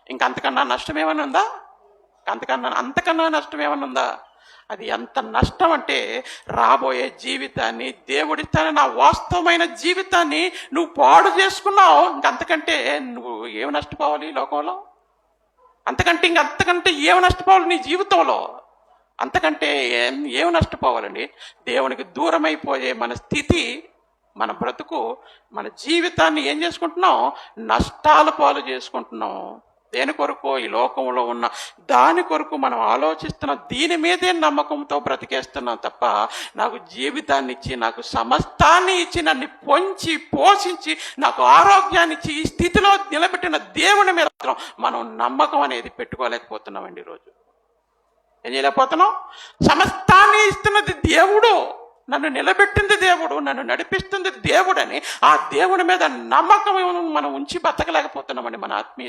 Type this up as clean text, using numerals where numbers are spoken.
ఇంకంతకన్నా నష్టం ఏమైనా ఉందా? అంతకన్నా నష్టం ఏమైనా ఉందా? అది ఎంత నష్టం అంటే, రాబోయే జీవితాన్ని, దేవుడిస్తానే నా వాస్తవమైన జీవితాన్ని నువ్వు పాడు చేసుకున్నావు. ఇంకంతకంటే నువ్వు ఏమి నష్టపోవాలి ఈ లోకంలో? అంతకంటే ఏమి నష్టపోవాలి నీ జీవితంలో? అంతకంటే ఏమి నష్టపోవాలండి? దేవునికి దూరమైపోయే మన స్థితి, మన బ్రతుకు, మన జీవితాన్ని ఏం చేసుకుంటున్నాం? నష్టాల పాలు చేసుకుంటున్నాం. దేని కొరకు? ఈ లోకంలో ఉన్న దాని కొరకు మనం ఆలోచిస్తున్న దీని మీదే నమ్మకంతో బ్రతికేస్తున్నాం తప్ప, నాకు జీవితాన్ని ఇచ్చి, నాకు సమస్తాన్ని ఇచ్చి, నన్ను పొంచి పోషించి, నాకు ఆరోగ్యాన్ని ఇచ్చి ఈ స్థితిలో నిలబెట్టిన దేవుని మీద మనం నమ్మకం అనేది పెట్టుకోలేకపోతున్నామండి. ఈరోజు ఏం చేయలేకపోతున్నాం? సమస్తాన్ని ఇస్తున్నది దేవుడు, నన్ను నిలబెట్టింది దేవుడు, నన్ను నడిపిస్తుంది దేవుడని ఆ దేవుడి మీద నమ్మకం మనం ఉంచి బతకలేకపోతున్నామండి. మన ఆత్మీయ